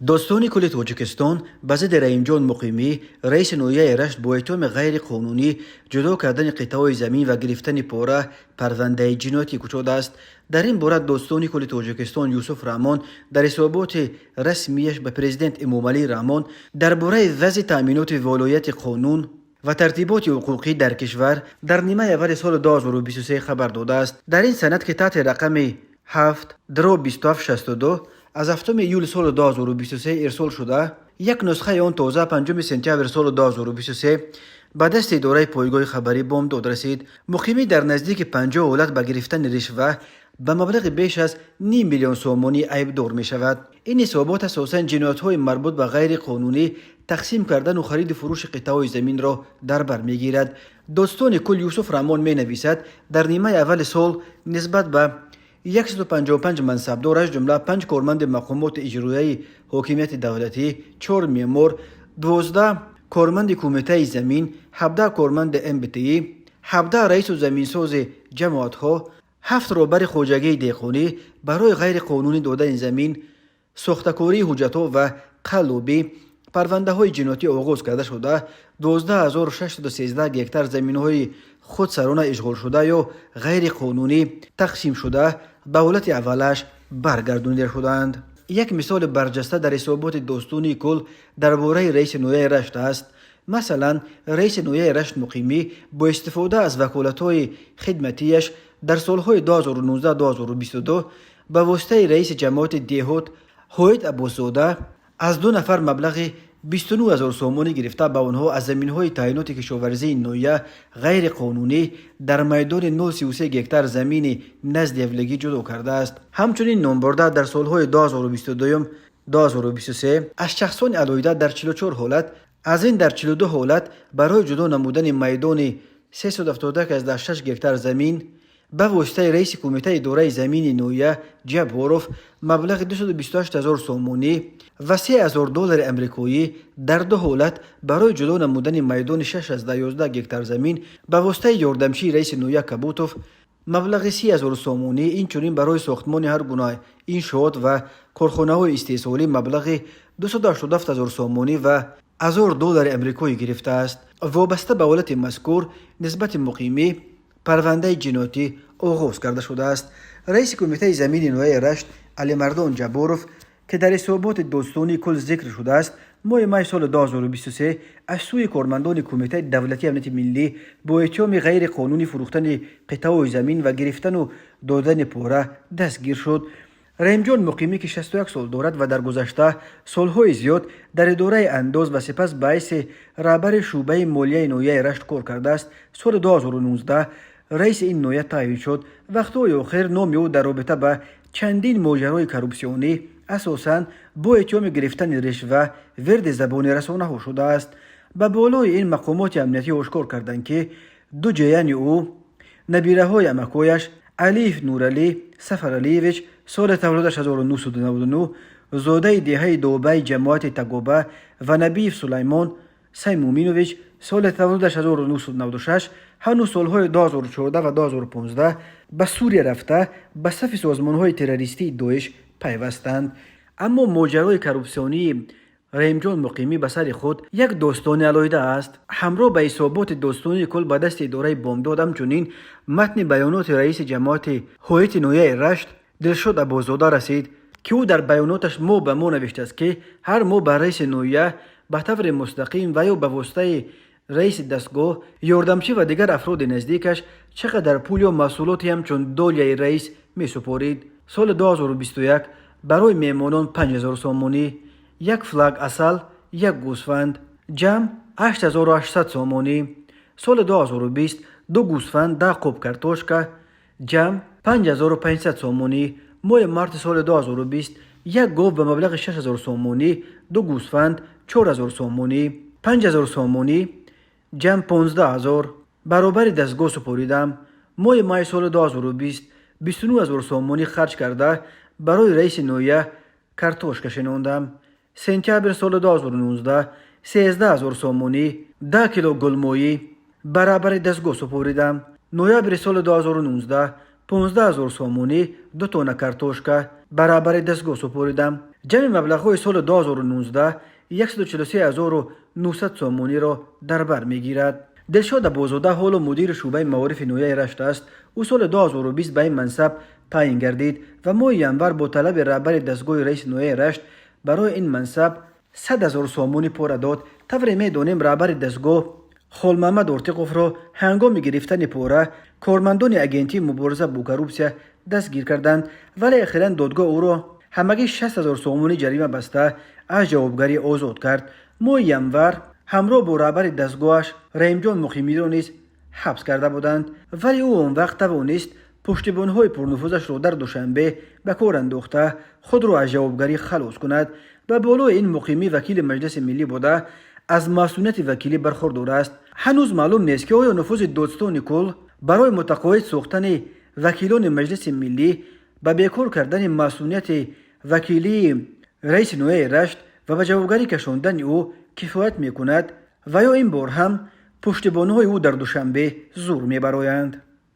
داستان کل تاجیکستان به ضد رحیم جان مقیمی رئیس نویه رشت با اتهام غیر قانونی جدا کردن قطعه زمین و گرفتن پاره پرونده جنایتی گشوده است. در این باره داستان کل تاجیکستان یوسف رحمان در حسابات رسمیش به پرزیدنت امامعلی رحمان درباره وضع تامینات ولایت قانون و ترتیبات حقوقی در کشور در نیمه اول سال 2023 خبر داده است. در این سند که تحت رقم 7/2762 از 7 ایول سال 2023 ارسال شده، یک نسخه آن تازه 5 سپتامبر سال 2023 به دست اداره پایگاه خبری بامداد رسید. مقیمی در نزدیک 50 ولایت به گرفتن رشوه به مبلغ بیش از 500,000 میلیون سومانی عیبدار می شود. این حسابات اساساً جنایت‌های مربوط به غیر قانونی تقسیم کردن و خرید و فروش قطعه زمین را در بر میگیرد. داستان کل یوسف رحمان می نویسد در نیمه اول سال نسبت به 155 منصبدار از جمله 5 کارمند مقامات اجرایی حاکمیت دولتی، 4 معمار، 12 کارمند کمیته زمین، 17 کارمند MBTI، 17 رئیس و زمینساز جماعت ها، 7 رهبر خواجگی دیقانی برای غیر قانونی دادن زمین، ساختکاری حجت ها و قلوبی پرونده های جنایتی آغاز کرده شده. 12613 هکتار زمین های خودسرانه اشغال شده یا غیر قانونی تقسیم شده به حالت اولش برگردانیده شدند. یک مثال برجسته در حسابات داستانی کل درباره رئیس نویه رشت است. مثلا رئیس نویه رشت مقیمی با استفاده از وکالت‌های خدمتیش در سالهای 2019-2022 به واسطه رئیس جماعت دیهات هوید ابوزاده از 2 نفر مبلغ 29,000 سومانی گرفته به آنها از زمین‌های تعینات کشاورزی نویه غیر قانونی در میدان 033 هکتار زمین نزد اولگی جدا کرده است. همچنین نامبرده در سالهای 2022-2023 از شخصان علیحده در 44 حالت، از این در 42 حالت برای جدا نمودن میدان 371.6 هکتار زمین به واسطه رئیس کمیته اداره زمین نویه جباروف مبلغ 228,000 سومانی و 3,000 دلار امریکایی در 2 حالت برای جدا نمودن میدان 611 هکتار زمین به واسطه یاردمچی رئیس نویه کبوتوف مبلغ 30,000 سومانی. این چنین برای ساختمان هر گونه انشاءات و کارخانه های استحصالی مبلغ 287,000 سومانی و 1,000 دلار امریکایی گرفته است. وابسته به حالت مذکور نسبت مقیمی پرونده جنایتی آغاز کرده شده است. رئیس کمیته زمین نویه رشت علی مردان جباروف که در حسابات داستانی کل ذکر شده است، ماه می سال 2023 از سوی کارمندان کمیته دولتی امنیت ملی با اتهام غیر قانونی فروختن قطعه زمین و گرفتن و دادن پاره دستگیر شد. رحیم جان مقیمی که 61 سال دارد و در گذشته سالهای زیاد در اداره انداز و سپس باعث رهبر شعبه مالیه نویه رشت کار کرده است، سال 2019 رئیس این نویه تعیین شد. وقتهای آخر نام او در رابطه به چندین ماجرای کروپسیونی اساساً با اتهام گرفتن رشوه ورد زبان رسانه ها شده است. به بالای این مقامات امنیتی آشکار کردند که 2 جیان او نبیره های امکویش علیف نورعلی سفرعلیویچ سال تولدش 1999 زاده دهه دوبه جماعت تگوبه و نبیف سلیمان سیمومینوویچ سال تولدش 1996 هنوز سالهای 2014 و 2015 به سوریه رفته به صف سازمانهای تروریستی داعش پیوستند. اما ماجرای کروپسیونی رحیم جان مقیمی به سر خود یک داستان علیحده است. همراه به حسابات داستانی کل به دست اداره بامداد همچنین متن بیانات رئیس جماعت هویت نویه رشت دلشاد ابوزاده رسید که او در بیاناتش مو به مو نوشته است که هر مو به رئیس نویه به طور مستقیم و یا به واسطه رئیس دستگاه، یاردمچی و دیگر افراد نزدیکش چقدر پول یا محصولاتی همچون دالیه رئیس می سپارید. سال 2021 برای میمانان 5,000 سومانی، 1 فلاگ اصل، 1 گوسفند، جمع 8,800 سومانی. سال 2020 2 گوسفند، 10 قوب کارتوشکا، جمع 5,500 سومانی. ماه مارت سال 2020 1 گاو به مبلغ 6,000 سومانی، 2 گوسفند 4,000 سومانی، 5,000 سومانی، جمع 15,000 برابر دستگاه سپاریدم. ماه مای سال 2020 29,000 سومانی خرج کرده برای رئیس نویه کارتوشکا شناندم. سپتامبر سال 2019 13,000 سومانی، 10 کیلو گلمایی برابر دستگاه سپاریدم. نوامبر سال 2019 15,000 سومانی 2 تونه کارتوشکا برابر دستگاه سپاریدم. جمع مبلغ‌های سال 2019 143,900 سومونی را در بر می‌گیرد. دلشاد بازوده حال مدیر شعبه معارف نویه رشت است. او سال 2020 به این منصب تعیین گردید و ماه ینور با طلب رهبر دستگاه رئیس نویه رشت برای این منصب 100,000 سومونی پول داد. طوری می‌دانیم رهبر دستگاه خال محمد ارتقوف را هنگام گرفتن پوره کارمندان اگنتی مبارزه با کروپسیا دستگیر کردند، ولی اخیراً دادگاه او را همگی 60,000 سومونی جریمه بسته از جوابگری آزاد کرد. ماه ینور همراه با رهبر دستگاهش رحیم جان مقیمی را نیز حبس کرده بودند، ولی او آن وقت توانست پشتیبان‌های پرنفوذش را در دوشنبه به کار انداخته خود را از جوابگری خلاص کند. به بالای این مقیمی وکیل مجلس ملی بوده از مسئولیت وکیلی برخوردار است. هنوز معلوم نیست که آیا نفوذ دادستان کل برای متقاعد ساختن وکیلان مجلس ملی به بیکار کردن مسئولیت وکیلی رئیس نویه رشت و به جوابگری کشاندن او کفایت میکند و یا این بار هم پشتیبان‌های او در دوشنبه زور میبرایند.